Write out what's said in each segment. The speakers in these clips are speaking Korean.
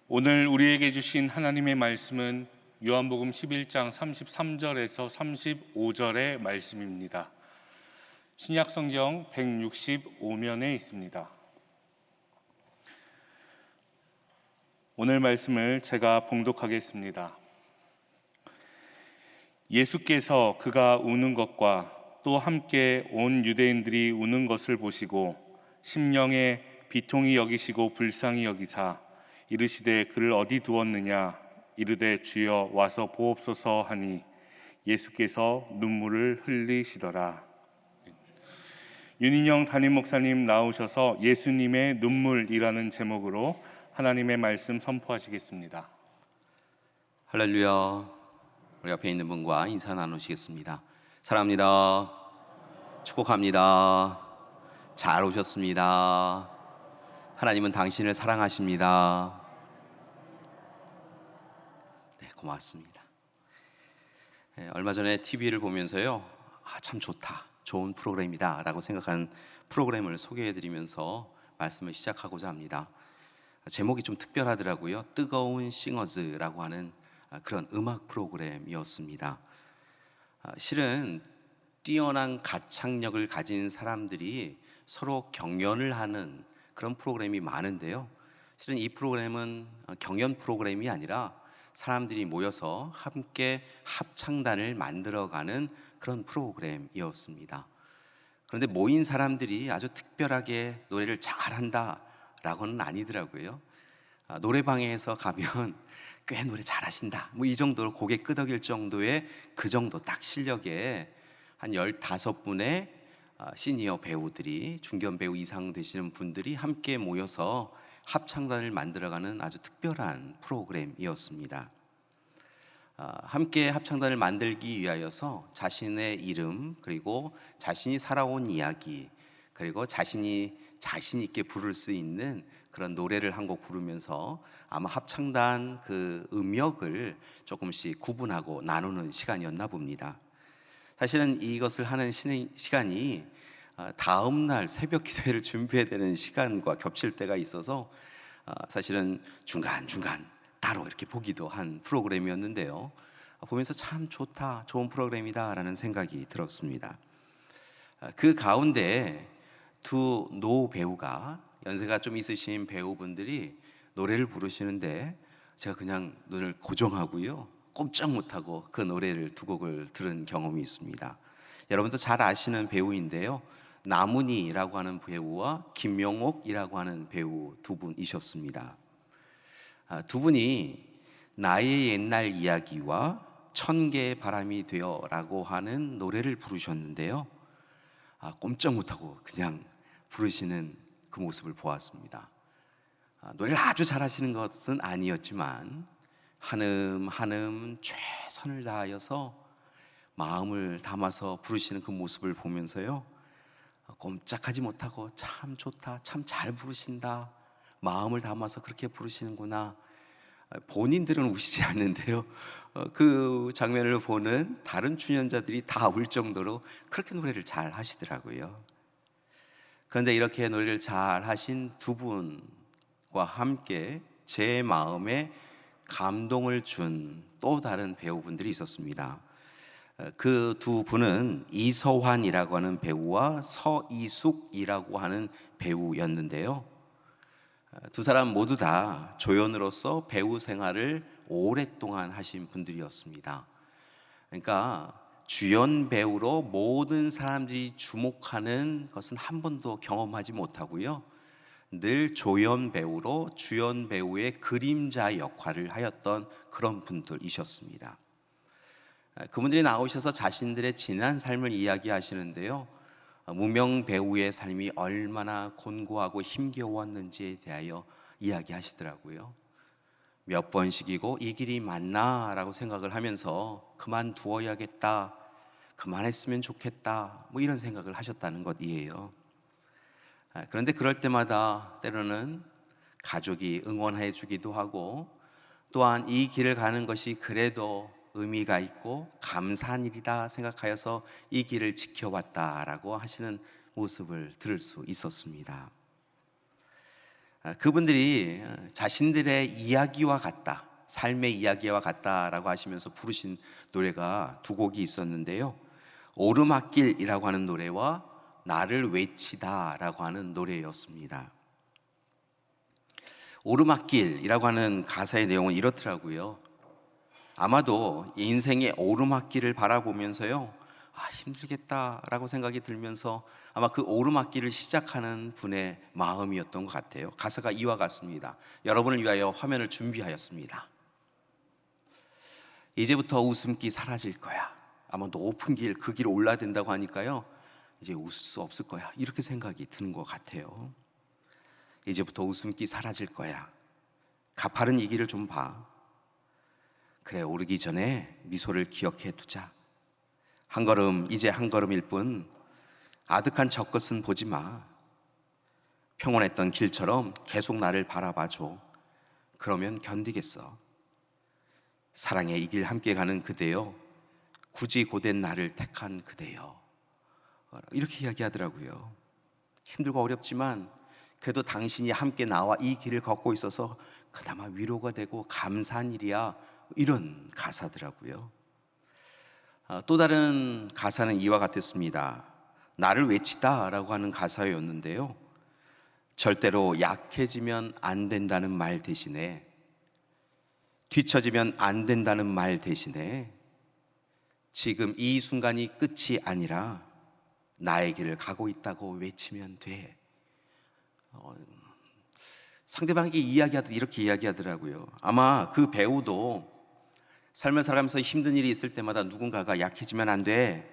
오늘 우리에게 주신 하나님의 말씀은 요한복음 11장 33절에서 35절의 말씀입니다. 신약 성경 165면에 있습니다. 오늘 말씀을 제가 봉독하겠습니다. 예수께서 그가 우는 것과 또 함께 온 유대인들이 우는 것을 보시고 심령에 비통히 여기시고 불쌍히 여기사 이르시되 그를 어디 두었느냐 이르되 주여 와서 보옵소서 하니 예수께서 눈물을 흘리시더라. 윤인영 담임 목사님 나오셔서 예수님의 눈물이라는 제목으로 하나님의 말씀 선포하시겠습니다. 할렐루야. 우리 앞에 있는 분과 인사 나누시겠습니다. 사랑합니다. 축복합니다. 잘 오셨습니다. 하나님은 당신을 사랑하십니다. 네, 고맙습니다. 얼마 전에 TV를 보면서요, 참 좋다, 좋은 프로그램이다 라고 생각한 프로그램을 소개해드리면서 말씀을 시작하고자 합니다. 제목이 좀 특별하더라고요. 뜨거운 싱어즈라고 하는 그런 음악 프로그램이었습니다. 실은 뛰어난 가창력을 가진 사람들이 서로 경연을 하는 그런 프로그램이 많은데요, 실은 이 프로그램은 경연 프로그램이 아니라 사람들이 모여서 함께 합창단을 만들어가는 그런 프로그램이었습니다. 그런데 모인 사람들이 아주 특별하게 노래를 잘한다 라고는 아니더라고요. 노래방에서 가면 꽤 노래 잘하신다, 이 정도로 고개 끄덕일 정도의 그 정도 딱 실력에 한 15분의 시니어 배우들이, 중견 배우 이상 되시는 분들이 함께 모여서 합창단을 만들어가는 아주 특별한 프로그램이었습니다. 함께 합창단을 만들기 위하여서 자신의 이름, 그리고 자신이 살아온 이야기, 그리고 자신이 자신 있게 부를 수 있는 그런 노래를 한 곡 부르면서 아마 합창단 그 음역을 조금씩 구분하고 나누는 시간이었나 봅니다. 사실은 이것을 하는 시간이 다음 날 새벽 기도회를 준비해야 되는 시간과 겹칠 때가 있어서 사실은 중간중간 따로 이렇게 보기도 한 프로그램이었는데요, 보면서 참 좋다, 좋은 프로그램이다 라는 생각이 들었습니다. 그 가운데 두 노 배우가, 연세가 좀 있으신 배우분들이 노래를 부르시는데 제가 그냥 눈을 고정하고요, 꼼짝 못하고 그 노래를 두 곡을 들은 경험이 있습니다. 여러분도 잘 아시는 배우인데요, 나문희라고 하는 배우와 김명옥이라고 하는 배우 두 분이셨습니다. 두 분이 나의 옛날 이야기와 천개의 바람이 되어 라고 하는 노래를 부르셨는데요, 꼼짝 못하고 그냥 부르시는 그 모습을 보았습니다. 노래를 아주 잘하시는 것은 아니었지만 한음 한음 최선을 다하여서 마음을 담아서 부르시는 그 모습을 보면서요, 꼼짝하지 못하고 참 좋다, 참 잘 부르신다, 마음을 담아서 그렇게 부르시는구나. 본인들은 우시지 않는데요, 그 장면을 보는 다른 출연자들이 다 울 정도로 그렇게 노래를 잘 하시더라고요. 그런데 이렇게 노래를 잘 하신 두 분과 함께 제 마음에 감동을 준 또 다른 배우분들이 있었습니다. 그 두 분은 이서환이라고 하는 배우와 서이숙이라고 하는 배우였는데요, 두 사람 모두 다 조연으로서 배우 생활을 오랫동안 하신 분들이었습니다. 그러니까 주연 배우로 모든 사람들이 주목하는 것은 한 번도 경험하지 못하고요, 늘 조연 배우로 주연 배우의 그림자 역할을 하였던 그런 분들이셨습니다. 그분들이 나오셔서 자신들의 지난 삶을 이야기하시는데요, 무명 배우의 삶이 얼마나 곤고하고 힘겨웠는지에 대하여 이야기하시더라고요. 몇 번씩이고 이 길이 맞나 라고 생각을 하면서 그만두어야겠다, 그만했으면 좋겠다, 이런 생각을 하셨다는 것이에요. 그런데 그럴 때마다 때로는 가족이 응원해 주기도 하고, 또한 이 길을 가는 것이 그래도 의미가 있고 감사한 일이다 생각하여서 이 길을 지켜왔다라고 하시는 모습을 들을 수 있었습니다. 그분들이 자신들의 이야기와 같다, 삶의 이야기와 같다라고 하시면서 부르신 노래가 두 곡이 있었는데요. 오르막길이라고 하는 노래와 나를 외치다라고 하는 노래였습니다. 오르막길이라고 하는 가사의 내용은 이렇더라고요. 아마도 인생의 오르막길을 바라보면서요, 힘들겠다라고 생각이 들면서 아마 그 오르막길을 시작하는 분의 마음이었던 것 같아요. 가사가 이와 같습니다. 여러분을 위하여 화면을 준비하였습니다. 이제부터 웃음기 사라질 거야. 아마 높은 길, 그 길 올라야 된다고 하니까요, 이제 웃을 수 없을 거야, 이렇게 생각이 드는 것 같아요. 이제부터 웃음기 사라질 거야. 가파른 이 길을 좀 봐. 그래, 오르기 전에 미소를 기억해 두자. 한 걸음, 이제 한 걸음일 뿐 아득한 젖것은 보지 마. 평온했던 길처럼 계속 나를 바라봐줘. 그러면 견디겠어. 사랑의 이 길 함께 가는 그대여, 굳이 고된 나를 택한 그대여. 이렇게 이야기하더라고요. 힘들고 어렵지만 그래도 당신이 함께 나와 이 길을 걷고 있어서 그나마 위로가 되고 감사한 일이야, 이런 가사더라고요. 또 다른 가사는 이와 같았습니다. 나를 외치다 라고 하는 가사였는데요, 절대로 약해지면 안 된다는 말 대신에, 뒤처지면 안 된다는 말 대신에 지금 이 순간이 끝이 아니라 나의 길을 가고 있다고 외치면 돼. 상대방에게 이야기하듯 이렇게 이야기하더라고요. 아마 그 배우도 삶을 살아가면서 힘든 일이 있을 때마다 누군가가 약해지면 안 돼,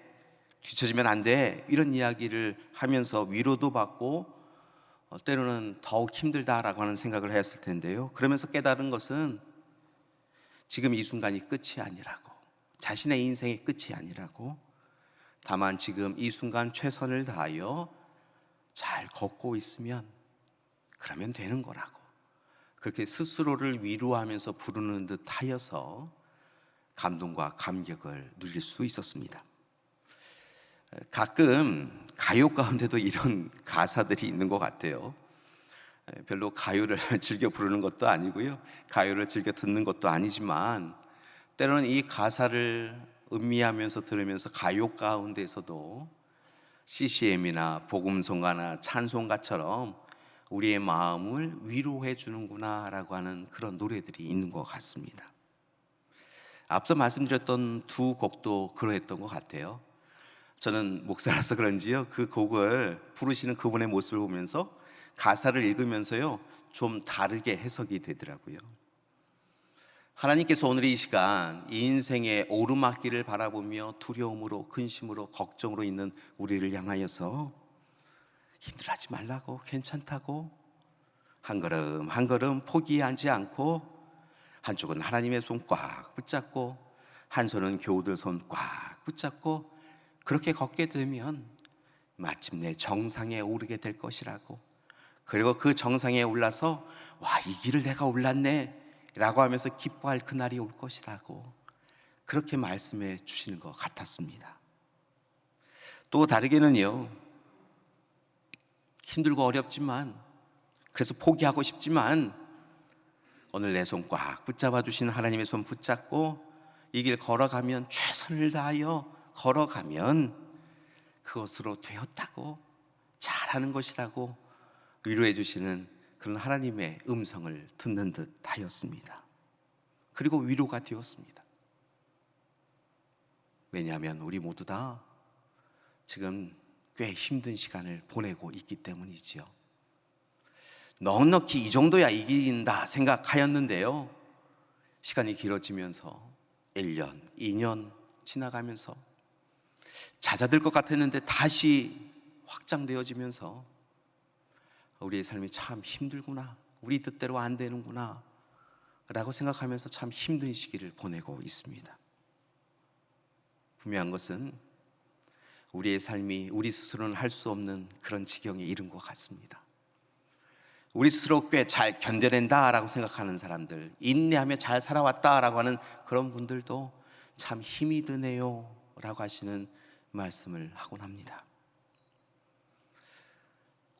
뒤처지면 안 돼, 이런 이야기를 하면서 위로도 받고 때로는 더욱 힘들다라고 하는 생각을 했을 텐데요, 그러면서 깨달은 것은 지금 이 순간이 끝이 아니라고, 자신의 인생의 끝이 아니라고, 다만 지금 이 순간 최선을 다하여 잘 걷고 있으면 그러면 되는 거라고, 그렇게 스스로를 위로하면서 부르는 듯 하여서 감동과 감격을 누릴 수 있었습니다. 가끔 가요 가운데도 이런 가사들이 있는 것 같아요. 별로 가요를 즐겨 부르는 것도 아니고요, 가요를 즐겨 듣는 것도 아니지만 때로는 이 가사를 음미하면서 들으면서 가요 가운데서도 CCM이나 복음송가나 찬송가처럼 우리의 마음을 위로해 주는구나 라고 하는 그런 노래들이 있는 것 같습니다. 앞서 말씀드렸던 두 곡도 그러했던 것 같아요. 저는 목사라서 그런지요, 그 곡을 부르시는 그분의 모습을 보면서 가사를 읽으면서요, 좀 다르게 해석이 되더라고요. 하나님께서 오늘 이 시간 이 인생의 오르막길을 바라보며 두려움으로, 근심으로, 걱정으로 있는 우리를 향하여서 힘들어하지 말라고, 괜찮다고, 한 걸음 한 걸음 포기하지 않고, 한쪽은 하나님의 손 꽉 붙잡고 한 손은 교우들 손 꽉 붙잡고 그렇게 걷게 되면 마침내 정상에 오르게 될 것이라고, 그리고 그 정상에 올라서 와, 이 길을 내가 올랐네 라고 하면서 기뻐할 그날이 올 것이라고, 그렇게 말씀해 주시는 것 같았습니다. 또 다르게는요, 힘들고 어렵지만, 그래서 포기하고 싶지만 오늘 내 손 꽉 붙잡아 주시는 하나님의 손 붙잡고 이 길 걸어가면, 최선을 다하여 걸어가면 그것으로 되었다고, 잘하는 것이라고 위로해 주시는 그런 하나님의 음성을 듣는 듯 하였습니다. 그리고 위로가 되었습니다. 왜냐하면 우리 모두 다 지금 꽤 힘든 시간을 보내고 있기 때문이지요. 넉넉히 이 정도야 이긴다 생각하였는데요, 시간이 길어지면서 1년, 2년 지나가면서 잦아들 것 같았는데 다시 확장되어지면서 우리의 삶이 참 힘들구나, 우리 뜻대로 안 되는구나 라고 생각하면서 참 힘든 시기를 보내고 있습니다. 분명한 것은 우리의 삶이 우리 스스로는 할 수 없는 그런 지경에 이른 것 같습니다. 우리 스스로 꽤 잘 견뎌낸다라고 생각하는 사람들, 인내하며 잘 살아왔다라고 하는 그런 분들도 참 힘이 드네요 라고 하시는 말씀을 하곤 합니다.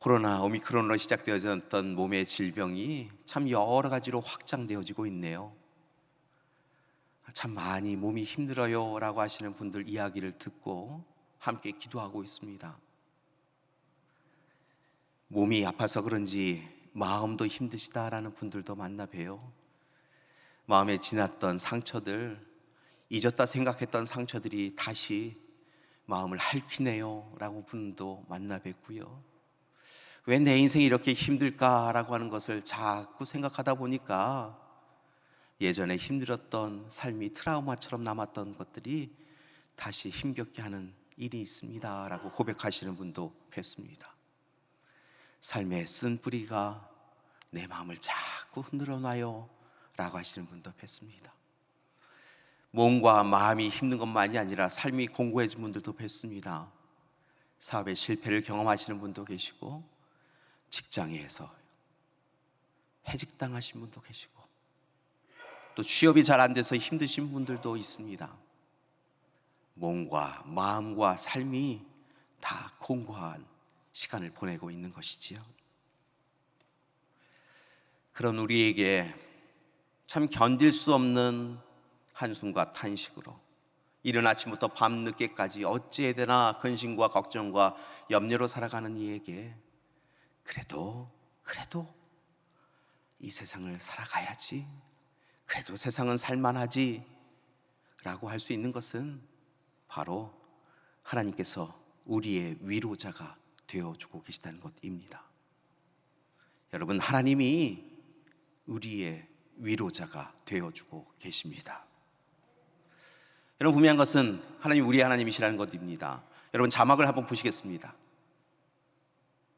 코로나 오미크론으로 시작되어졌던 몸의 질병이 참 여러 가지로 확장되어지고 있네요. 참 많이 몸이 힘들어요 라고 하시는 분들 이야기를 듣고 함께 기도하고 있습니다. 몸이 아파서 그런지 마음도 힘드시다라는 분들도 만나 봬요. 마음에 지났던 상처들, 잊었다 생각했던 상처들이 다시 마음을 핥히네요 라고 분도 만나 뵙고요. 왜 내 인생이 이렇게 힘들까라고 하는 것을 자꾸 생각하다 보니까 예전에 힘들었던 삶이 트라우마처럼 남았던 것들이 다시 힘겹게 하는 일이 있습니다 라고 고백하시는 분도 뵙습니다. 삶의 쓴뿌리가 내 마음을 자꾸 흔들어 놔요 라고 하시는 분도 뵙습니다. 몸과 마음이 힘든 것만이 아니라 삶이 공고해진 분들도 뵙습니다. 사업의 실패를 경험하시는 분도 계시고, 직장에서 해직당하신 분도 계시고, 또 취업이 잘 안 돼서 힘드신 분들도 있습니다. 몸과 마음과 삶이 다 공고한 시간을 보내고 있는 것이지요. 그런 우리에게 참 견딜 수 없는 한숨과 탄식으로 이른 아침부터 밤늦게까지 어찌해야 되나 근심과 걱정과 염려로 살아가는 이에게 그래도 이 세상을 살아가야지, 그래도 세상은 살만하지 라고 할 수 있는 것은 바로 하나님께서 우리의 위로자가 되어주고 계시다는 것입니다. 여러분, 하나님이 우리의 위로자가 되어주고 계십니다. 여러분, 분명한 것은 하나님 우리의 하나님이시라는 것입니다. 여러분, 자막을 한번 보시겠습니다.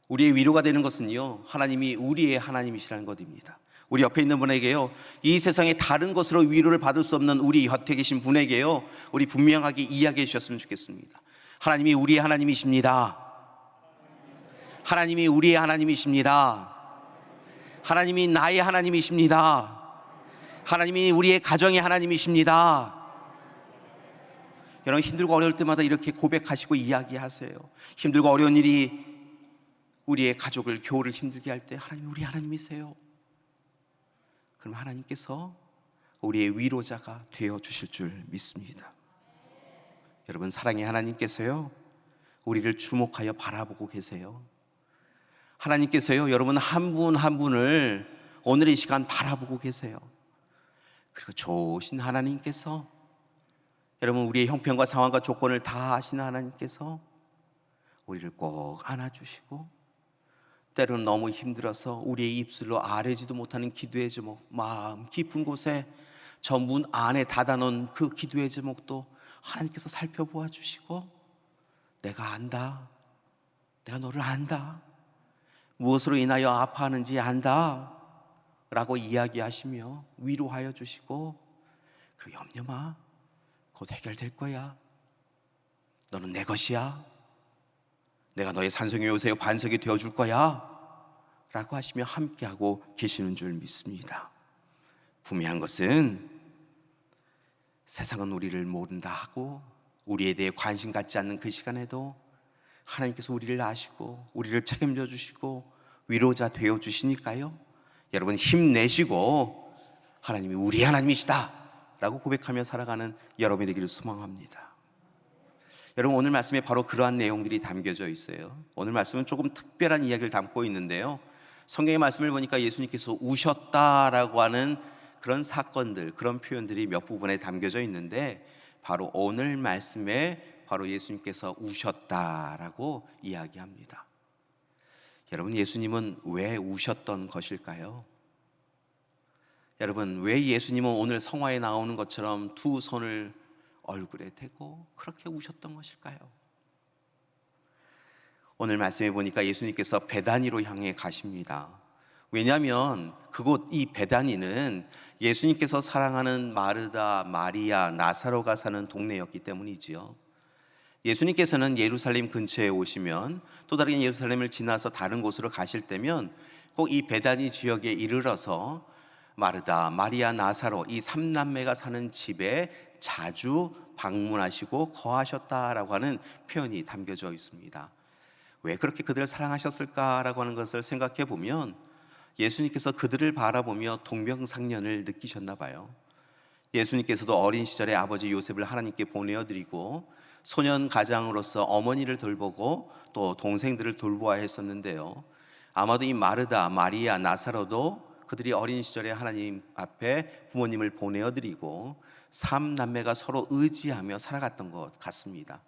우리의 위로가 되는 것은요, 하나님이 우리의 하나님이시라는 것입니다. 우리 옆에 있는 분에게요, 이 세상의 다른 것으로 위로를 받을 수 없는 우리 곁에 계신 분에게요, 우리 분명하게 이야기해 주셨으면 좋겠습니다. 하나님이 우리의 하나님이십니다. 하나님이 우리의 하나님이십니다. 하나님이 나의 하나님이십니다. 하나님이 우리의 가정의 하나님이십니다. 여러분, 힘들고 어려울 때마다 이렇게 고백하시고 이야기하세요. 힘들고 어려운 일이 우리의 가족을, 교우를 힘들게 할 때 하나님 우리 하나님이세요. 그럼 하나님께서 우리의 위로자가 되어 주실 줄 믿습니다. 여러분, 사랑의 하나님께서요, 우리를 주목하여 바라보고 계세요. 하나님께서요, 여러분 한 분 한 분을 오늘 이 시간 바라보고 계세요. 그리고 좋으신 하나님께서, 여러분 우리의 형편과 상황과 조건을 다 아시는 하나님께서 우리를 꼭 안아주시고, 때로는 너무 힘들어서 우리의 입술로 아뢰지도 못하는 기도의 제목, 마음 깊은 곳에 저 문 안에 닫아놓은 그 기도의 제목도 하나님께서 살펴보아 주시고, 내가 안다, 내가 너를 안다, 무엇으로 인하여 아파하는지 안다 라고 이야기하시며 위로하여 주시고, 그리고 염려 마, 곧 해결될 거야, 너는 내 것이야, 내가 너의 산성이 요새요 반석이 되어줄 거야 라고 하시며 함께하고 계시는 줄 믿습니다. 분명한 것은 세상은 우리를 모른다 하고 우리에 대해 관심 갖지 않는 그 시간에도 하나님께서 우리를 아시고 우리를 책임져 주시고 위로자 되어 주시니까요, 여러분 힘내시고 하나님이 우리 하나님이시다 라고 고백하며 살아가는 여러분이 되기를 소망합니다. 여러분, 오늘 말씀에 바로 그러한 내용들이 담겨져 있어요. 오늘 말씀은 조금 특별한 이야기를 담고 있는데요, 성경의 말씀을 보니까 예수님께서 우셨다라고 하는 그런 사건들, 그런 표현들이 몇 부분에 담겨져 있는데, 바로 오늘 말씀에 바로 예수님께서 우셨다라고 이야기합니다. 여러분, 예수님은 왜 우셨던 것일까요? 여러분, 왜 예수님은 오늘 성화에 나오는 것처럼 두 손을 얼굴에 대고 그렇게 우셨던 것일까요? 오늘 말씀해 보니까 예수님께서 베다니로 향해 가십니다. 왜냐하면 그곳 이 베다니는 예수님께서 사랑하는 마르다, 마리아, 나사로가 사는 동네였기 때문이지요. 예수님께서는 예루살렘 근처에 오시면, 또 다른 예루살렘을 지나서 다른 곳으로 가실 때면 꼭 이 베다니 지역에 이르러서 마르다, 마리아, 나사로 이 3남매가 사는 집에 자주 방문하시고 거하셨다라고 하는 표현이 담겨져 있습니다. 왜 그렇게 그들을 사랑하셨을까라고 하는 것을 생각해 보면 예수님께서 그들을 바라보며 동병상련을 느끼셨나 봐요. 예수님께서도 어린 시절에 아버지 요셉을 하나님께 보내어드리고 소년 가장으로서 어머니를 돌보고 또 동생들을 돌보아야 했었는데요. 아마도 이 마르다, 마리아, 나사로도 그들이 어린 시절에 하나님 앞에 부모님을 보내어드리고 3남매가 서로 의지하며 살아갔던 것 같습니다.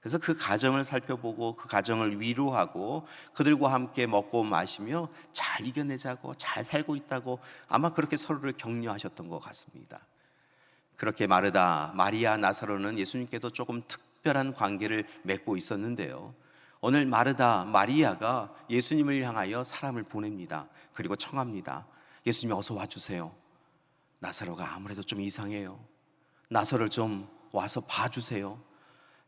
그래서 그 가정을 살펴보고 그 가정을 위로하고 그들과 함께 먹고 마시며 잘 이겨내자고, 잘 살고 있다고 아마 그렇게 서로를 격려하셨던 것 같습니다. 그렇게 마르다, 마리아, 나사로는 예수님께도 조금 특별한 관계를 맺고 있었는데요. 오늘 마르다, 마리아가 예수님을 향하여 사람을 보냅니다. 그리고 청합니다. 예수님 어서 와주세요. 나사로가 아무래도 좀 이상해요. 나사로를 좀 와서 봐주세요.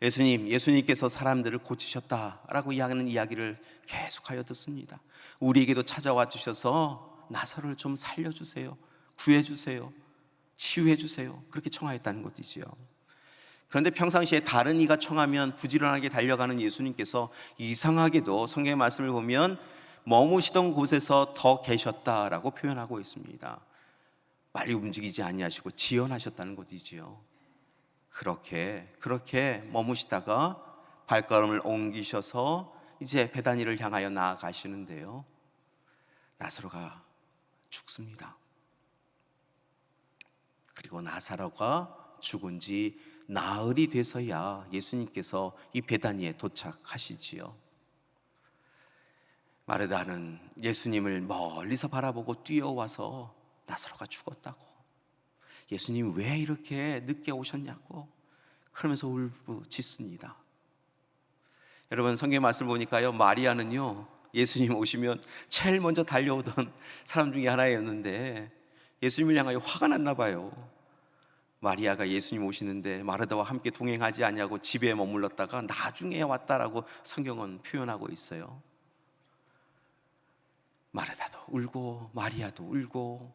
예수님께서 사람들을 고치셨다라고 이야기하는 이야기를 계속하여 듣습니다. 우리에게도 찾아와 주셔서 나사로를 좀 살려주세요. 구해주세요. 치유해주세요. 그렇게 청하였다는 것이지요. 그런데 평상시에 다른 이가 청하면 부지런하게 달려가는 예수님께서 이상하게도 성경의 말씀을 보면 머무시던 곳에서 더 계셨다라고 표현하고 있습니다. 빨리 움직이지 아니하시고 지연하셨다는 것이지요. 그렇게 머무시다가 발걸음을 옮기셔서 이제 베다니를 향하여 나아가시는데요. 나사로가 죽습니다. 그리고 나사로가 죽은 지 나흘이 돼서야 예수님께서 이 베다니에 도착하시지요. 마르다는 예수님을 멀리서 바라보고 뛰어와서 나사로가 죽었다고, 예수님 왜 이렇게 늦게 오셨냐고 그러면서 울부짖습니다. 여러분, 성경 말씀을 보니까요, 마리아는요 예수님 오시면 제일 먼저 달려오던 사람 중에 하나였는데 예수님을 향하여 화가 났나 봐요. 마리아가 예수님 오시는데 마르다와 함께 동행하지 않냐고 집에 머물렀다가 나중에 왔다라고 성경은 표현하고 있어요. 마르다도 울고 마리아도 울고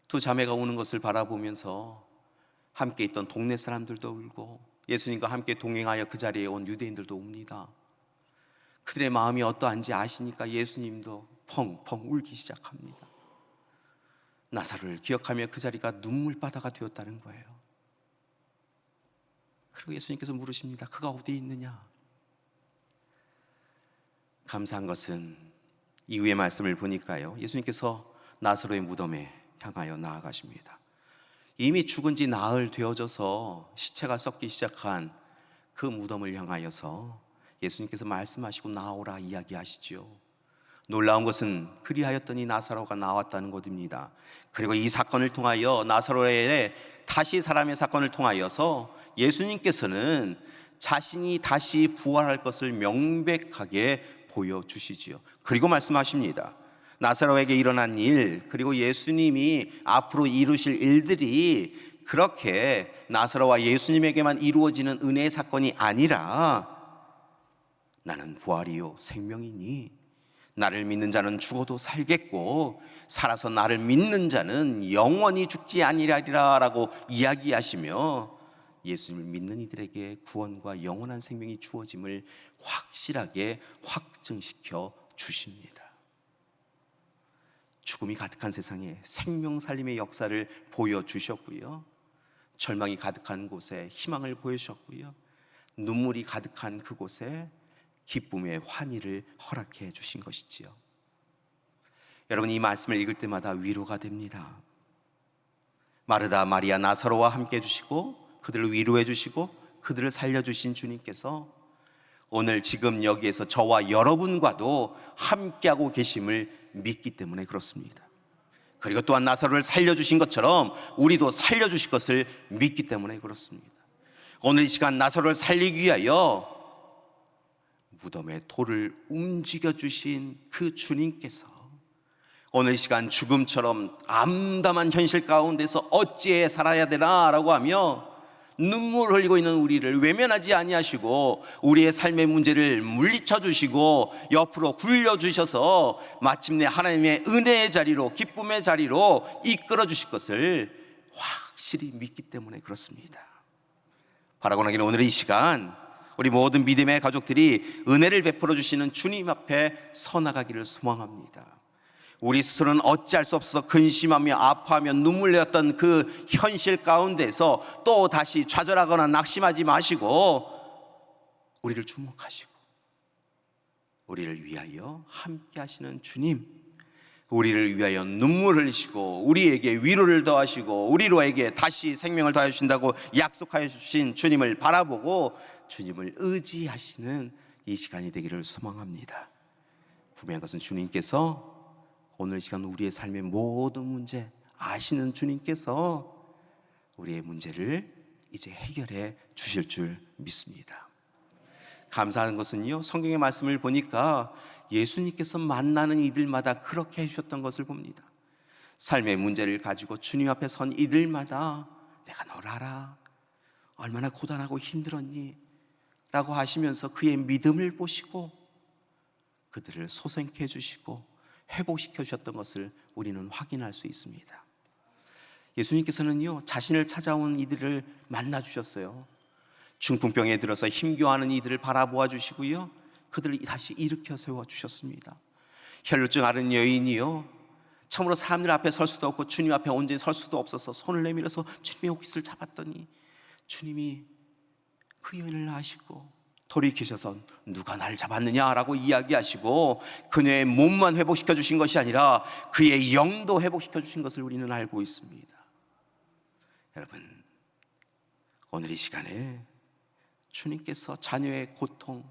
두 자매가 우는 것을 바라보면서 함께 있던 동네 사람들도 울고 예수님과 함께 동행하여 그 자리에 온 유대인들도 웁니다. 그들의 마음이 어떠한지 아시니까 예수님도 펑펑 울기 시작합니다. 나사로를 기억하며 그 자리가 눈물바다가 되었다는 거예요. 그리고 예수님께서 물으십니다. 그가 어디에 있느냐? 감사한 것은 이후의 말씀을 보니까요, 예수님께서 나사로의 무덤에 향하여 나아가십니다. 이미 죽은 지 나흘 되어져서 시체가 썩기 시작한 그 무덤을 향하여서 예수님께서 말씀하시고 나오라 이야기하시죠. 놀라운 것은 그리하였더니 나사로가 나왔다는 것입니다. 그리고 이 사건을 통하여, 나사로의 다시 사람의 사건을 통하여서 예수님께서는 자신이 다시 부활할 것을 명백하게 보여주시지요. 그리고 말씀하십니다. 나사로에게 일어난 일, 그리고 예수님이 앞으로 이루실 일들이 그렇게 나사로와 예수님에게만 이루어지는 은혜의 사건이 아니라 나는 부활이요 생명이니 나를 믿는 자는 죽어도 살겠고 살아서 나를 믿는 자는 영원히 죽지 아니하리라 라고 이야기하시며 예수님을 믿는 이들에게 구원과 영원한 생명이 주어짐을 확실하게 확증시켜 주십니다. 죽음이 가득한 세상에 생명 살림의 역사를 보여주셨고요, 절망이 가득한 곳에 희망을 보여주셨고요, 눈물이 가득한 그곳에 기쁨의 환희를 허락해 주신 것이지요. 여러분, 이 말씀을 읽을 때마다 위로가 됩니다. 마르다, 마리아, 나사로와 함께 해주시고 그들을 위로해 주시고 그들을 살려주신 주님께서 오늘 지금 여기에서 저와 여러분과도 함께하고 계심을 믿기 때문에 그렇습니다. 그리고 또한 나사로를 살려주신 것처럼 우리도 살려주실 것을 믿기 때문에 그렇습니다. 오늘 이 시간 나사로를 살리기 위하여 무덤의 돌을 움직여주신 그 주님께서 오늘 이 시간 죽음처럼 암담한 현실 가운데서 어찌해 살아야 되나라고 하며 눈물 흘리고 있는 우리를 외면하지 아니하시고 우리의 삶의 문제를 물리쳐 주시고 옆으로 굴려주셔서 마침내 하나님의 은혜의 자리로, 기쁨의 자리로 이끌어 주실 것을 확실히 믿기 때문에 그렇습니다. 바라고 나기는 오늘 이 시간 우리 모든 믿음의 가족들이 은혜를 베풀어 주시는 주님 앞에 서 나가기를 소망합니다. 우리 스스로는 어찌할 수 없어서 근심하며 아파하며 눈물 내었던 그 현실 가운데서 또 다시 좌절하거나 낙심하지 마시고 우리를 주목하시고 우리를 위하여 함께 하시는 주님, 우리를 위하여 눈물 흘리시고 우리에게 위로를 더하시고 우리로에게 다시 생명을 더하여 주신다고 약속하여 주신 주님을 바라보고 주님을 의지하시는 이 시간이 되기를 소망합니다. 분명한 것은 주님께서 오늘 시간 우리의 삶의 모든 문제 아시는 주님께서 우리의 문제를 이제 해결해 주실 줄 믿습니다. 감사한 것은요, 성경의 말씀을 보니까 예수님께서 만나는 이들마다 그렇게 해주셨던 것을 봅니다. 삶의 문제를 가지고 주님 앞에 선 이들마다 내가 너를 알아, 얼마나 고단하고 힘들었니? 라고 하시면서 그의 믿음을 보시고 그들을 소생케 해주시고 회복시켜 주셨던 것을 우리는 확인할 수 있습니다. 예수님께서는요, 자신을 찾아온 이들을 만나 주셨어요. 중풍병에 들어서 힘겨워하는 이들을 바라보아 주시고요, 그들을 다시 일으켜 세워 주셨습니다. 혈루증 앓은 여인이요, 참으로 사람들 앞에 설 수도 없고 주님 앞에 온전히 설 수도 없어서 손을 내밀어서 주님의 옷깃을 잡았더니 주님이 그 여인을 아시고 돌이키셔서 누가 나를 잡았느냐라고 이야기하시고 그녀의 몸만 회복시켜 주신 것이 아니라 그의 영도 회복시켜 주신 것을 우리는 알고 있습니다. 여러분, 오늘 이 시간에 주님께서 자녀의 고통,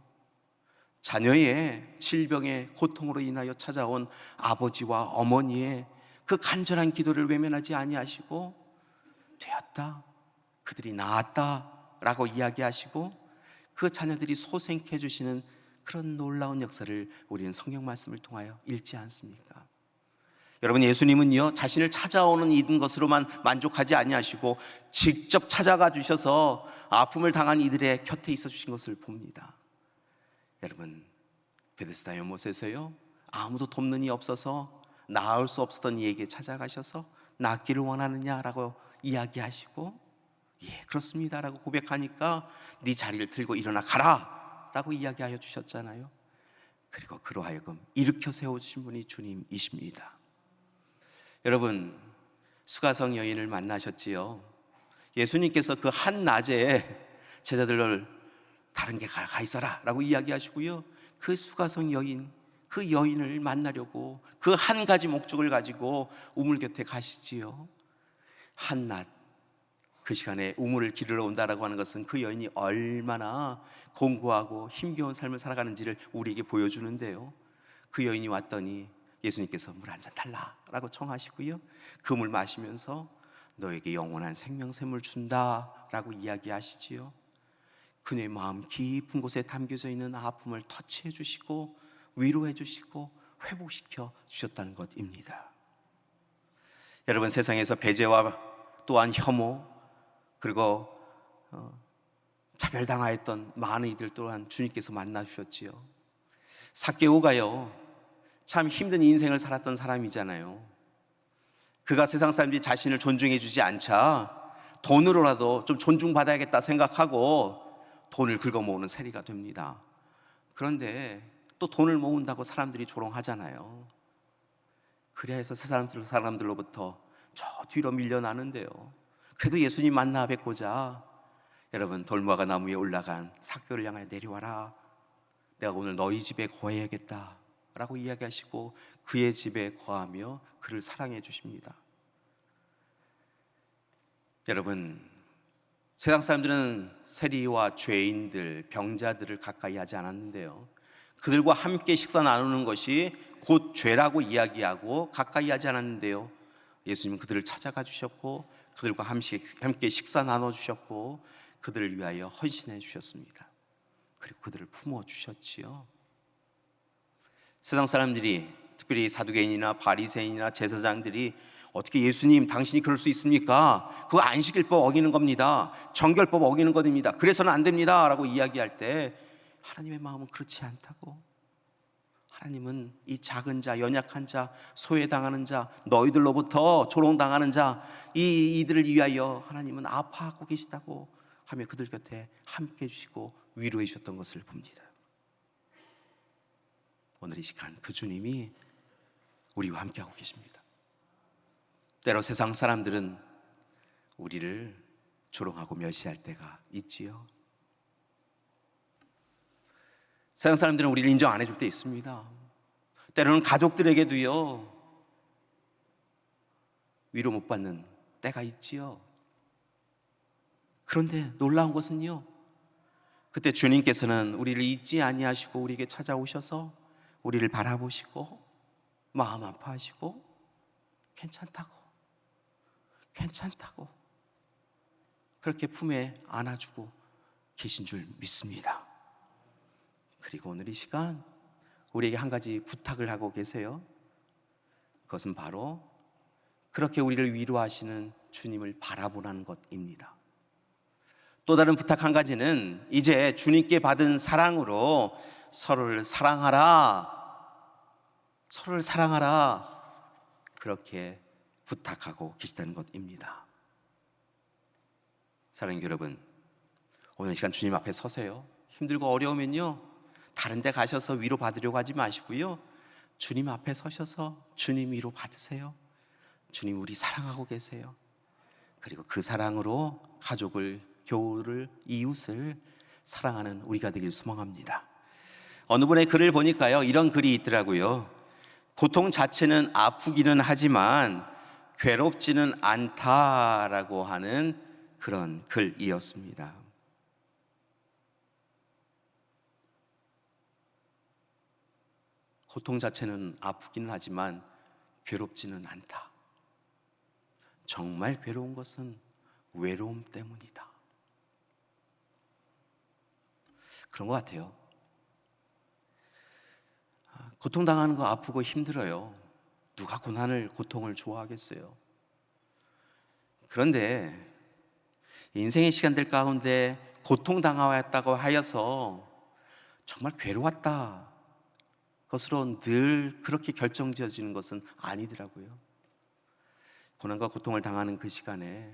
자녀의 질병의 고통으로 인하여 찾아온 아버지와 어머니의 그 간절한 기도를 외면하지 아니하시고 되었다, 그들이 나았다 라고 이야기하시고 그 자녀들이 소생케 해주시는 그런 놀라운 역사를 우리는 성경 말씀을 통하여 읽지 않습니까? 여러분, 예수님은요, 자신을 찾아오는 이든 것으로만 만족하지 아니하시고 직접 찾아가 주셔서 아픔을 당한 이들의 곁에 있어 주신 것을 봅니다. 여러분, 베데스다 연못에서요, 아무도 돕는 이 없어서 나을 수 없었던 이에게 찾아가셔서 낫기를 원하느냐라고 이야기하시고 예, 그렇습니다 라고 고백하니까 네 자리를 들고 일어나 가라 라고 이야기하여 주셨잖아요. 그리고 그로 하여금 일으켜 세워주신 분이 주님이십니다. 여러분, 수가성 여인을 만나셨지요. 예수님께서 그 한낮에 제자들을 다른 게 가 있어라 라고 이야기하시고요, 그 수가성 여인, 그 여인을 만나려고 그 한 가지 목적을 가지고 우물 곁에 가시지요. 한낮 그 시간에 우물을 기르러 온다라고 하는 것은 그 여인이 얼마나 공고하고 힘겨운 삶을 살아가는지를 우리에게 보여주는데요, 그 여인이 왔더니 예수님께서 물 한 잔 달라라고 청하시고요, 그 물 마시면서 너에게 영원한 생명샘을 준다라고 이야기하시지요. 그녀의 마음 깊은 곳에 담겨져 있는 아픔을 터치해 주시고 위로해 주시고 회복시켜 주셨다는 것입니다. 여러분, 세상에서 배제와 또한 혐오 그리고 차별당하였던 많은 이들 또한 주님께서 만나 주셨지요. 삭개오가요, 참 힘든 인생을 살았던 사람이잖아요. 그가 세상 사람들이 자신을 존중해 주지 않자 돈으로라도 좀 존중받아야겠다 생각하고 돈을 긁어 모으는 세리가 됩니다. 그런데 또 돈을 모은다고 사람들이 조롱하잖아요. 그래야 해서 세 사람들로부터 저 뒤로 밀려나는데요, 그래도 예수님 만나 뵙고자 여러분, 돌무화과 나무 위에 올라간 삭개오를 향하여 내려와라, 내가 오늘 너희 집에 거해야겠다 라고 이야기하시고 그의 집에 거하며 그를 사랑해 주십니다. 여러분, 세상 사람들은 세리와 죄인들, 병자들을 가까이 하지 않았는데요, 그들과 함께 식사 나누는 것이 곧 죄라고 이야기하고 가까이 하지 않았는데요, 예수님은 그들을 찾아가 주셨고 그들과 함께 식사 나눠주셨고 그들을 위하여 헌신해 주셨습니다. 그리고 그들을 품어 주셨지요. 세상 사람들이, 특별히 사두개인이나 바리새인이나 제사장들이 어떻게 예수님 당신이 그럴 수 있습니까? 그거 안식일법 어기는 겁니다, 정결법 어기는 겁니다, 그래서는 안 됩니다 라고 이야기할 때 하나님의 마음은 그렇지 않다고, 하나님은 이 작은 자, 연약한 자, 소외당하는 자, 너희들로부터 조롱당하는 자, 이들을 위하여 하나님은 아파하고 계시다고 하며 그들 곁에 함께 해주시고 위로해 주셨던 것을 봅니다. 오늘 이 시간 그 주님이 우리와 함께하고 계십니다. 때로 세상 사람들은 우리를 조롱하고 멸시할 때가 있지요. 세상 사람들은 우리를 인정 안 해줄 때 있습니다. 때로는 가족들에게도요, 위로 못 받는 때가 있지요. 그런데 놀라운 것은요, 그때 주님께서는 우리를 잊지 아니하시고 우리에게 찾아오셔서 우리를 바라보시고 마음 아파하시고 괜찮다고 그렇게 품에 안아주고 계신 줄 믿습니다. 그리고 오늘 이 시간 우리에게 한 가지 부탁을 하고 계세요. 그것은 바로 그렇게 우리를 위로하시는 주님을 바라보라는 것입니다. 또 다른 부탁 한 가지는 이제 주님께 받은 사랑으로 서로를 사랑하라, 그렇게 부탁하고 계시다는 것입니다. 사랑하는 여러분, 오늘 이 시간 주님 앞에 서세요. 힘들고 어려우면요, 다른 데 가셔서 위로 받으려고 하지 마시고요, 주님 앞에 서셔서 주님 위로 받으세요. 주님 우리 사랑하고 계세요. 그리고 그 사랑으로 가족을, 교우를, 이웃을 사랑하는 우리가 되길 소망합니다. 어느 분의 글을 보니까요, 이런 글이 있더라고요. 고통 자체는 아프기는 하지만 괴롭지는 않다라고 하는 그런 글이었습니다. 고통 자체는 아프기는 하지만 괴롭지는 않다. 정말 괴로운 것은 외로움 때문이다. 그런 것 같아요. 고통당하는 거 아프고 힘들어요. 누가 고통을 좋아하겠어요? 그런데 인생의 시간들 가운데 고통당하였다고 하여서 정말 괴로웠다 것으로 늘 그렇게 결정지어지는 것은 아니더라고요. 고난과 고통을 당하는 그 시간에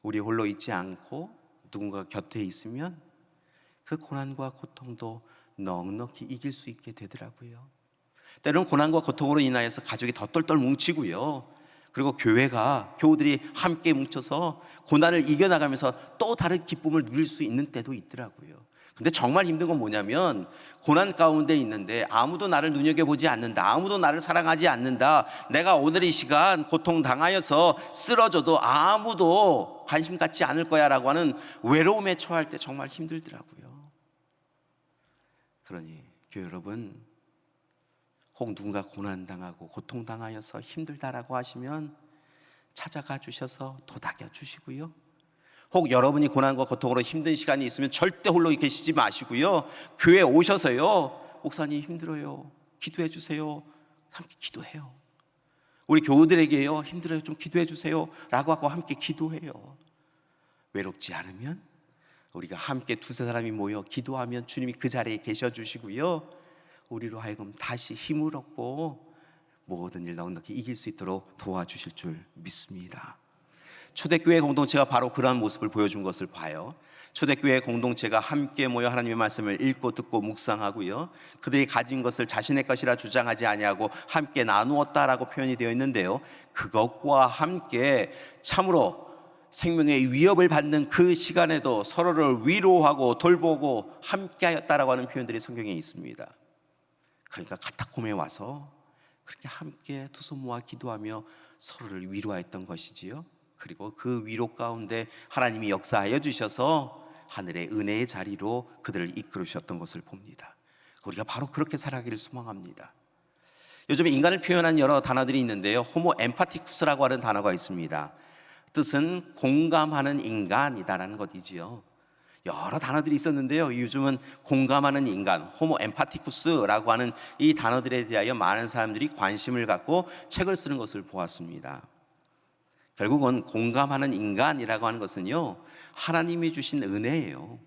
우리 홀로 있지 않고 누군가 곁에 있으면 그 고난과 고통도 넉넉히 이길 수 있게 되더라고요. 때로는 고난과 고통으로 인하여서 가족이 더 똘똘 뭉치고요, 그리고 교우들이 함께 뭉쳐서 고난을 이겨나가면서 또 다른 기쁨을 누릴 수 있는 때도 있더라고요. 근데 정말 힘든 건 뭐냐면, 고난 가운데 있는데 아무도 나를 눈여겨보지 않는다, 아무도 나를 사랑하지 않는다, 내가 오늘 이 시간 고통당하여서 쓰러져도 아무도 관심 갖지 않을 거야 라고 하는 외로움에 처할 때 정말 힘들더라고요. 그러니 교회 여러분, 혹 누군가 고난당하고 고통당하여서 힘들다라고 하시면 찾아가 주셔서 도닥여 주시고요, 혹 여러분이 고난과 고통으로 힘든 시간이 있으면 절대 홀로 계시지 마시고요, 교회에 오셔서요, 목사님 힘들어요, 기도해 주세요, 함께 기도해요. 우리 교우들에게요, 힘들어요, 좀 기도해 주세요 라고 하고 함께 기도해요. 외롭지 않으면 우리가 함께 두세 사람이 모여 기도하면 주님이 그 자리에 계셔 주시고요, 우리로 하여금 다시 힘을 얻고 모든 일 넉넉히 이길 수 있도록 도와주실 줄 믿습니다. 초대교회 공동체가 바로 그러한 모습을 보여준 것을 봐요. 초대교회 공동체가 함께 모여 하나님의 말씀을 읽고 듣고 묵상하고요, 그들이 가진 것을 자신의 것이라 주장하지 아니하고 함께 나누었다라고 표현이 되어 있는데요, 그것과 함께 참으로 생명의 위협을 받는 그 시간에도 서로를 위로하고 돌보고 함께하였다라고 하는 표현들이 성경에 있습니다. 그러니까 카타콤에 와서 그렇게 함께 두 손 모아 기도하며 서로를 위로하였던 것이지요. 그리고 그 위로 가운데 하나님이 역사하여 주셔서 하늘의 은혜의 자리로 그들을 이끌으셨던 것을 봅니다. 우리가 바로 그렇게 살아가기를 소망합니다. 요즘에 인간을 표현한 여러 단어들이 있는데요, 호모 엠파티쿠스라고 하는 단어가 있습니다. 뜻은 공감하는 인간이다라는 것이지요. 여러 단어들이 있었는데요, 요즘은 공감하는 인간, 호모 엠파티쿠스라고 하는 이 단어들에 대하여 많은 사람들이 관심을 갖고 책을 쓰는 것을 보았습니다. 결국은 공감하는 인간이라고 하는 것은요, 하나님이 주신 은혜예요.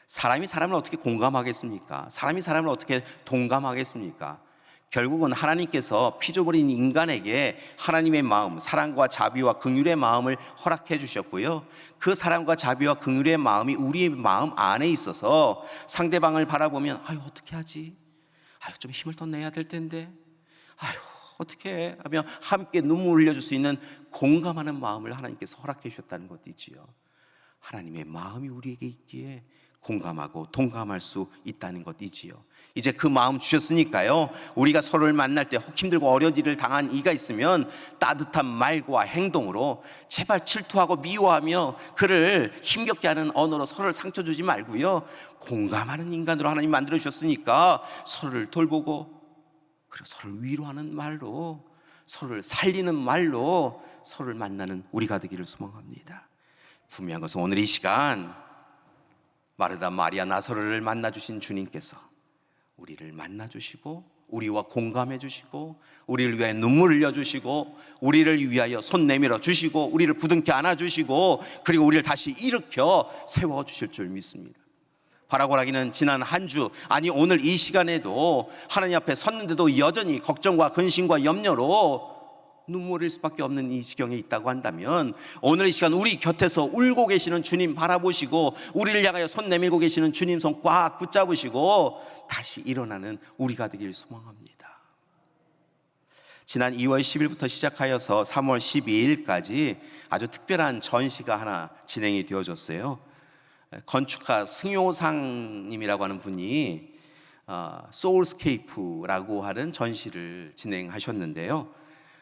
사람이 사람을 어떻게 공감하겠습니까? 사람이 사람을 어떻게 동감하겠습니까? 결국은 하나님께서 피조물인 인간에게 하나님의 마음, 사랑과 자비와 긍휼의 마음을 허락해 주셨고요. 그 사랑과 자비와 긍휼의 마음이 우리의 마음 안에 있어서 상대방을 바라보면 아유 어떻게 하지? 아유 좀 힘을 더 내야 될 텐데. 아유 어떻게 해? 하며 함께 눈물을 흘려줄 수 있는 공감하는 마음을 하나님께서 허락해 주셨다는 것도 있지요. 하나님의 마음이 우리에게 있기에 공감하고 동감할 수 있다는 것이지요. 이제 그 마음 주셨으니까요, 우리가 서로를 만날 때 혹 힘들고 어려운 일을 당한 이가 있으면 따뜻한 말과 행동으로 제발 질투하고 미워하며 그를 힘겹게 하는 언어로 서로를 상처 주지 말고요, 공감하는 인간으로 하나님 만들어 주셨으니까 서로를 돌보고 그리고 서로를 위로하는 말로, 서로를 살리는 말로 서로를 만나는 우리가 되기를 소망합니다. 분명한 것은 오늘 이 시간 마르다 마리아 나사로를 만나주신 주님께서 우리를 만나주시고 우리와 공감해 주시고 우리를 위하여 눈물 흘려 주시고 우리를 위하여 손 내밀어 주시고 우리를 부둥켜 안아 주시고 그리고 우리를 다시 일으켜 세워 주실 줄 믿습니다. 바라고라기는 지난 한 주, 아니 오늘 이 시간에도 하나님 앞에 섰는데도 여전히 걱정과 근심과 염려로 눈물일 수밖에 없는 이 지경에 있다고 한다면, 오늘 이 시간 우리 곁에서 울고 계시는 주님 바라보시고 우리를 향하여 손 내밀고 계시는 주님 손 꽉 붙잡으시고 다시 일어나는 우리가 되길 소망합니다. 지난 2월 10일부터 시작하여서 3월 12일까지 아주 특별한 전시가 하나 진행이 되어졌어요. 건축가 승효상 님이라고 하는 분이 소울스케이프라고 하는 전시를 진행하셨는데요,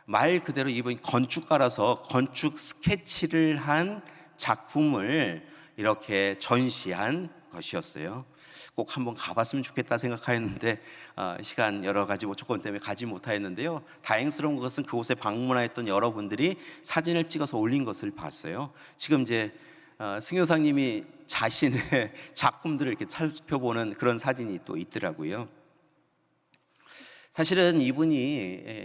말 그대로 이분이 건축가라서 건축 스케치를 한 작품을 이렇게 전시한 것이었어요. 꼭 한번 가봤으면 좋겠다 생각하였는데 시간 여러 가지 조건 때문에 가지 못하였는데요, 다행스러운 것은 그곳에 방문하였던 여러분들이 사진을 찍어서 올린 것을 봤어요. 지금 이제 승효상님이 자신의 작품들을 이렇게 살펴보는 그런 사진이 또 있더라고요. 사실은 이분이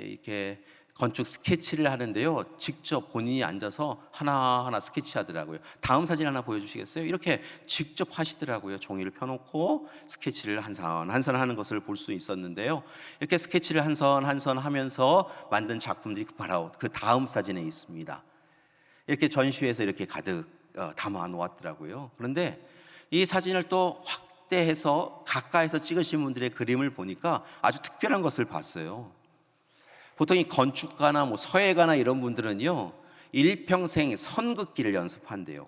이렇게 건축 스케치를 하는데요, 직접 본인이 앉아서 하나하나 스케치하더라고요. 다음 사진 하나 보여주시겠어요? 이렇게 직접 하시더라고요. 종이를 펴놓고 스케치를 한 선 한 선 하는 것을 볼 수 있었는데요, 이렇게 스케치를 한 선 한 선 하면서 만든 작품들이 바로 그 다음 사진에 있습니다. 이렇게 전시회에서 이렇게 가득 담아 놓았더라고요. 그런데 이 사진을 또 확대해서 가까이서 찍으신 분들의 그림을 보니까 아주 특별한 것을 봤어요. 보통 이 건축가나 서예가나 이런 분들은요, 일평생 선긋기를 연습한대요.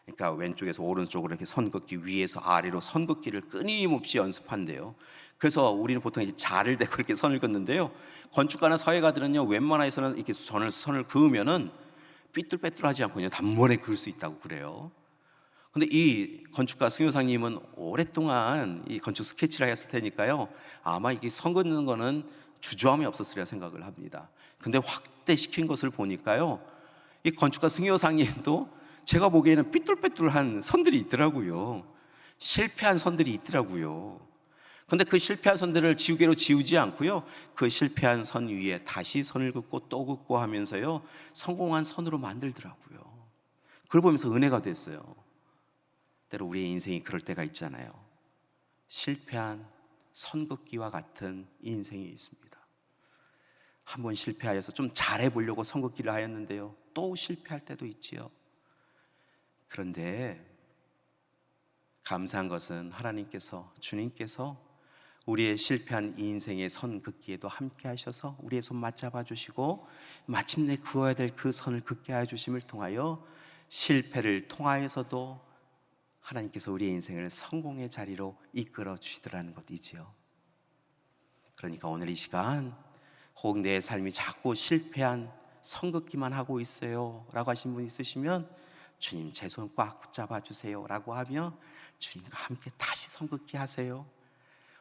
그러니까 왼쪽에서 오른쪽으로 이렇게 선긋기, 위에서 아래로 선긋기를 끊임없이 연습한대요. 그래서 우리는 보통 이제 자를 대고 이렇게 선을 긋는데요, 건축가나 서예가들은요, 웬만해서는 이렇게 선을 그으면은 삐뚤빼뚤하지 않고 그냥 단번에 그을 수 있다고 그래요. 근데 이 건축가 승효상님은 오랫동안 이 건축 스케치를 하셨을 테니까요, 아마 이게 선 긋는 거는 주저함이 없었으리라 생각을 합니다. 근데 확대시킨 것을 보니까요, 이 건축가 승효상님도 제가 보기에는 삐뚤빼뚤한 선들이 있더라고요. 실패한 선들이 있더라고요. 근데 그 실패한 선들을 지우개로 지우지 않고요, 그 실패한 선 위에 다시 선을 긋고 또 긋고 하면서요, 성공한 선으로 만들더라고요. 그걸 보면서 은혜가 됐어요. 때로 우리의 인생이 그럴 때가 있잖아요. 실패한 선긋기와 같은 인생이 있습니다. 한 번 실패하여서 좀 잘해보려고 선긋기를 하였는데요, 또 실패할 때도 있지요. 그런데 감사한 것은 하나님께서, 주님께서 우리의 실패한 인생의 선 긋기에도 함께 하셔서 우리의 손 맞잡아 주시고 마침내 그어야 될 그 선을 긋게 해 주심을 통하여 실패를 통하여서도 하나님께서 우리의 인생을 성공의 자리로 이끌어 주시더라는 것이지요. 그러니까 오늘 이 시간, 혹 내 삶이 자꾸 실패한 선긋기만 하고 있어요 라고 하신 분 있으시면 주님 제 손 꽉 붙잡아 주세요 라고 하며 주님과 함께 다시 선긋기 하세요.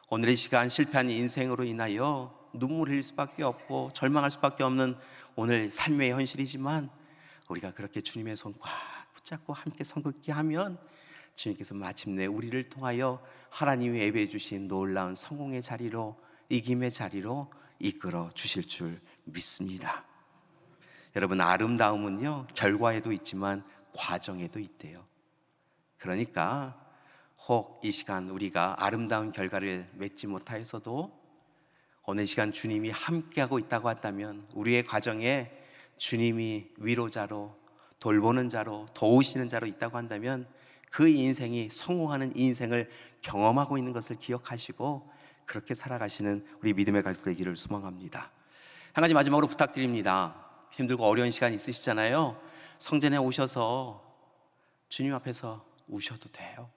오늘 이 시간 실패한 인생으로 인하여 눈물 흘릴 수밖에 없고 절망할 수밖에 없는 오늘 삶의 현실이지만, 우리가 그렇게 주님의 손 꽉 붙잡고 함께 선긋기 하면 주님께서 마침내 우리를 통하여 하나님이 예배해 주신 놀라운 성공의 자리로, 이김의 자리로 이끌어 주실 줄 믿습니다. 여러분, 아름다움은요, 결과에도 있지만 과정에도 있대요. 그러니까 혹 이 시간 우리가 아름다운 결과를 맺지 못하여서도 어느 시간 주님이 함께하고 있다고 한다면, 우리의 가정에 주님이 위로자로, 돌보는 자로, 도우시는 자로 있다고 한다면 그 인생이 성공하는 인생을 경험하고 있는 것을 기억하시고 그렇게 살아가시는 우리 믿음의 가족 되기를 소망합니다. 한 가지 마지막으로 부탁드립니다. 힘들고 어려운 시간 있으시잖아요. 성전에 오셔서 주님 앞에서 우셔도 돼요.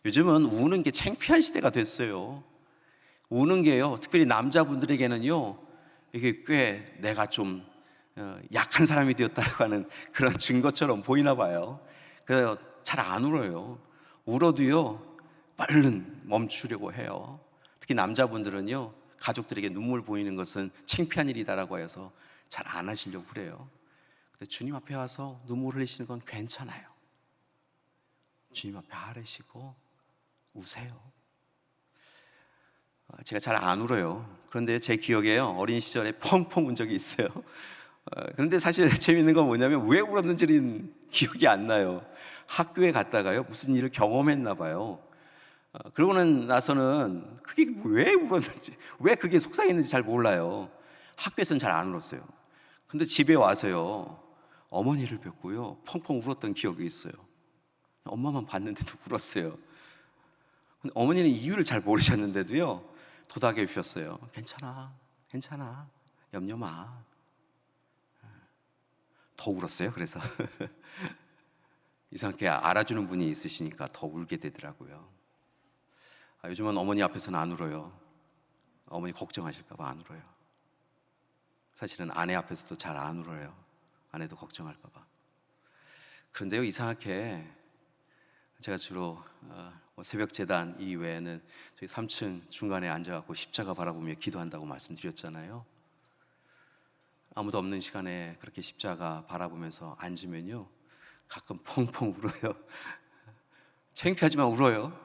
요즘은 우는 게 창피한 시대가 됐어요. 우는 게요, 특별히 남자분들에게는요, 이게 꽤 내가 좀 약한 사람이 되었다고 하는 그런 증거처럼 보이나 봐요. 그래서 잘 안 울어요. 울어도요, 얼른 멈추려고 해요. 특히 남자분들은요, 가족들에게 눈물 보이는 것은 창피한 일이다라고 해서 잘 안 하시려고 그래요. 근데 주님 앞에 와서 눈물 흘리시는 건 괜찮아요. 주님 앞에 아뢰시고 우세요. 제가 잘 안 울어요. 그런데 제 기억에요, 어린 시절에 펑펑 운 적이 있어요. 그런데 사실 재미있는 건 뭐냐면 왜 울었는지는 기억이 안 나요. 학교에 갔다가요, 무슨 일을 경험했나 봐요. 그러고는 나서는 그게 왜 울었는지, 왜 그게 속상했는지 잘 몰라요. 학교에서는 잘 안 울었어요. 근데 집에 와서요, 어머니를 뵙고요, 펑펑 울었던 기억이 있어요. 엄마만 봤는데도 울었어요. 근데 어머니는 이유를 잘 모르셨는데도요, 도닥여 주셨어요. 괜찮아, 괜찮아, 염려 마. 더 울었어요. 그래서 이상하게 알아주는 분이 있으시니까 더 울게 되더라고요. 요즘은 어머니 앞에서는 안 울어요. 어머니 걱정하실까 봐 안 울어요. 사실은 아내 앞에서도 잘 안 울어요. 아내도 걱정할까 봐. 그런데요, 이상하게 제가 주로 새벽 제단 이외에는 저희 3층 중간에 앉아갖고 십자가 바라보며 기도한다고 말씀드렸잖아요. 아무도 없는 시간에 그렇게 십자가 바라보면서 앉으면요, 가끔 펑펑 울어요. 창피하지만 울어요.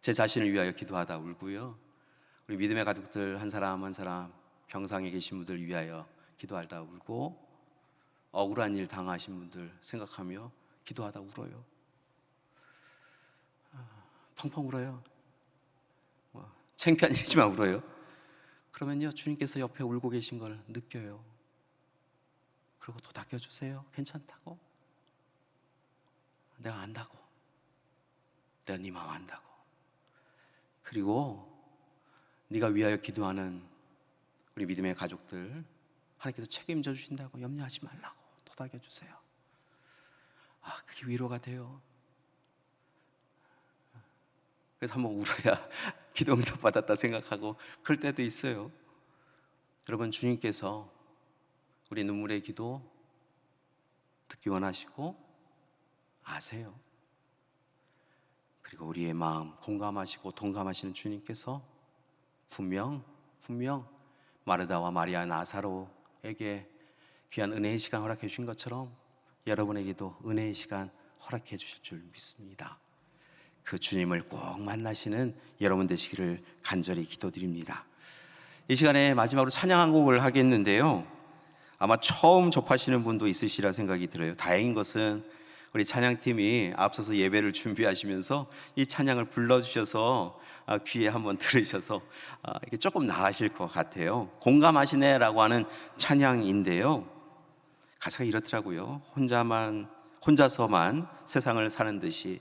제 자신을 위하여 기도하다 울고요, 우리 믿음의 가족들 한 사람 한 사람, 병상에 계신 분들 위하여 기도하다 울고, 억울한 일 당하신 분들 생각하며 기도하다 울어요. 펑펑 울어요. 창피한 일이지만 울어요. 그러면요, 주님께서 옆에 울고 계신 걸 느껴요. 그리고 도닥여주세요. 괜찮다고, 내가 안다고, 내가 네 마음 안다고. 그리고 네가 위하여 기도하는 우리 믿음의 가족들 하나님께서 책임져 주신다고 염려하지 말라고 도닥여주세요. 그게 위로가 돼요. 그래서 한번 울어야 기도 응답 받았다 생각하고 그럴 때도 있어요. 여러분, 주님께서 우리 눈물의 기도 듣기 원하시고 아세요. 그리고 우리의 마음 공감하시고 동감하시는 주님께서 분명 마르다와 마리아, 나사로에게 귀한 은혜의 시간 허락해 주신 것처럼 여러분에게도 은혜의 시간 허락해 주실 줄 믿습니다. 그 주님을 꼭 만나시는 여러분 되시기를 간절히 기도드립니다. 이 시간에 마지막으로 찬양 한 곡을 하겠는데요, 아마 처음 접하시는 분도 있으시리라 생각이 들어요. 다행인 것은 우리 찬양팀이 앞서서 예배를 준비하시면서 이 찬양을 불러주셔서 귀에 한번 들으셔서 이게 조금 나으실 것 같아요. 공감하시네라고 하는 찬양인데요, 가사가 이렇더라고요. 혼자서만 세상을 사는 듯이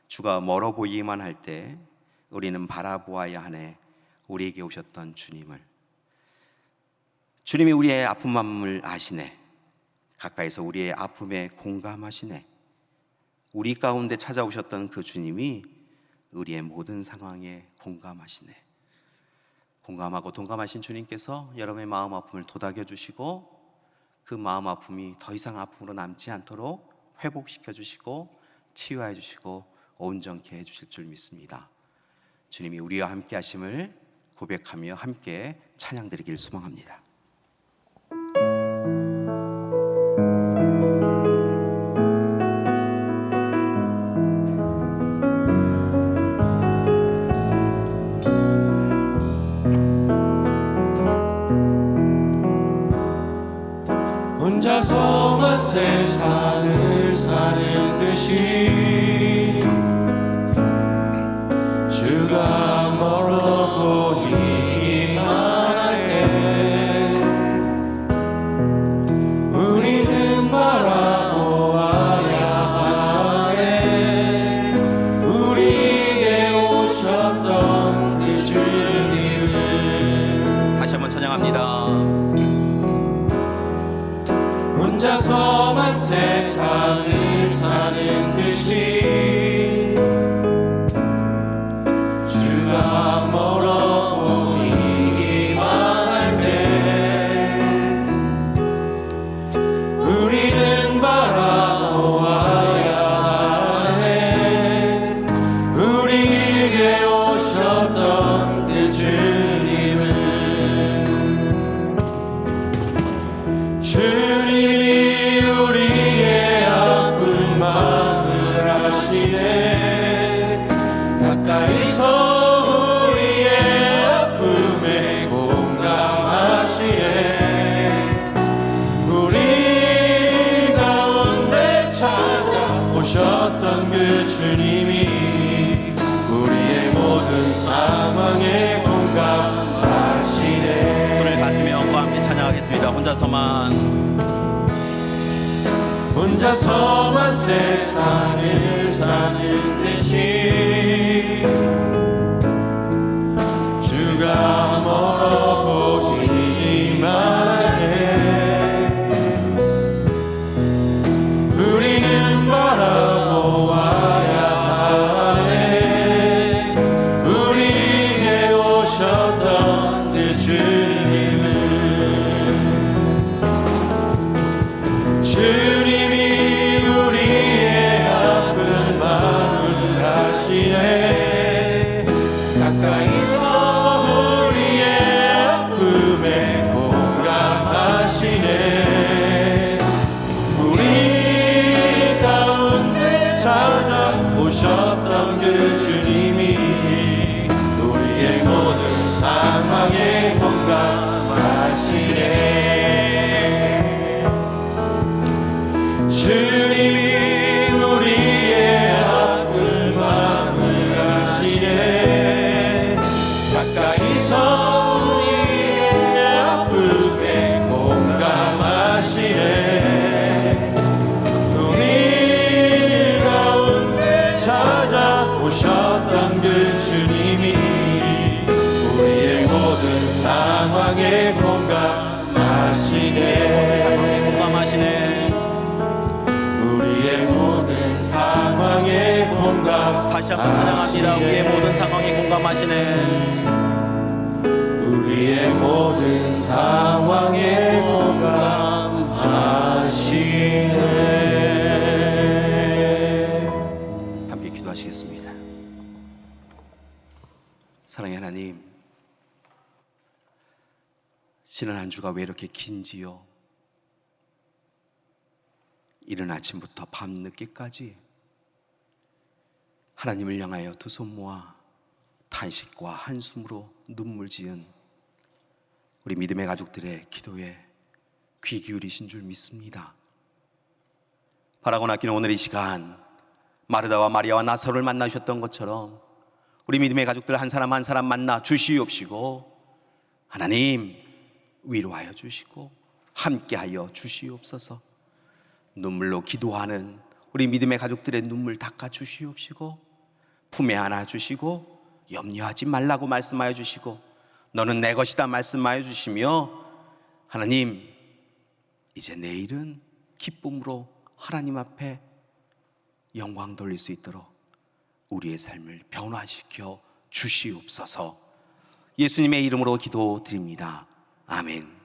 주가 멀어 보이기만 할 때 우리는 바라보아야 하네, 우리에게 오셨던 주님을. 주님이 우리의 아픈 마음을 아시네, 가까이서 우리의 아픔에 공감하시네. 우리 가운데 찾아오셨던 그 주님이 우리의 모든 상황에 공감하시네. 공감하고 동감하신 주님께서 여러분의 마음 아픔을 도닥여 주시고 그 마음 아픔이 더 이상 아픔으로 남지 않도록 회복시켜 주시고 치유해 주시고 온전케 해 주실 줄 믿습니다. 주님이 우리와 함께 하심을 고백하며 함께 찬양 드리길 소망합니다. 혼자서만 세상을 사는 듯이 주가 멀어 보이기만 혼자서만 세상을 사는 듯이 주가 멀어 보이기만 할 때 우리는 바라보아야 하네. 우리에게 오셨던 그 주님은 주님이 우리의 아픈 마음을 아시네. 가까이서 우리의 아픔에 공감하시네. 우리 가운데 찾아오셨던 그 주님이 우리의 모든 상황에 공감하시네. 손을 가슴에 얹고 함께 찬양하겠습니다. 혼자서만 세상을 사는 듯이 주가 멀어 보이기만 하네. 우리는 바라보아야 하네. 우리에게 오셨던 그 주님은 주님이 우리의 아픈 마음을 아시네. 가까이서 우리의 아픔에 공감하시네. 우리 가운데 찾아오셨던 그 주님이 우리의 모든 상황에 공감하시네. 주님이 우리의 아픈 마음을 아시네. 가까이서 우리의 아픔에 공감하시네. 우리 가운데 찾아오셨던 그 주님이 우리의 모든 상황에 공감하시네. 우리의 모든 상황에 공감하시네. 다시 한번 찬양합니다. 우리의 모든 상황에 공감하시네. 우리의 모든 상황에 공감하시네. 함께 기도하시겠습니다. 사랑의 하나님, 지난 한 주가 왜 이렇게 긴지요? 이른 아침부터 밤늦게까지 하나님을 향하여 두 손 모아 탄식과 한숨으로 눈물 지은 우리 믿음의 가족들의 기도에 귀 기울이신 줄 믿습니다. 바라고 낚이는 오늘 이 시간, 마르다와 마리아와 나사로를 만나셨던 것처럼 우리 믿음의 가족들 한 사람 한 사람 만나 주시옵시고 하나님 위로하여 주시고 함께하여 주시옵소서. 눈물로 기도하는 우리 믿음의 가족들의 눈물 닦아 주시옵시고 품에 안아 주시고 염려하지 말라고 말씀하여 주시고 너는 내 것이다 말씀하여 주시며 하나님 이제 내일은 기쁨으로 하나님 앞에 영광 돌릴 수 있도록 우리의 삶을 변화시켜 주시옵소서. 예수님의 이름으로 기도드립니다. 아멘.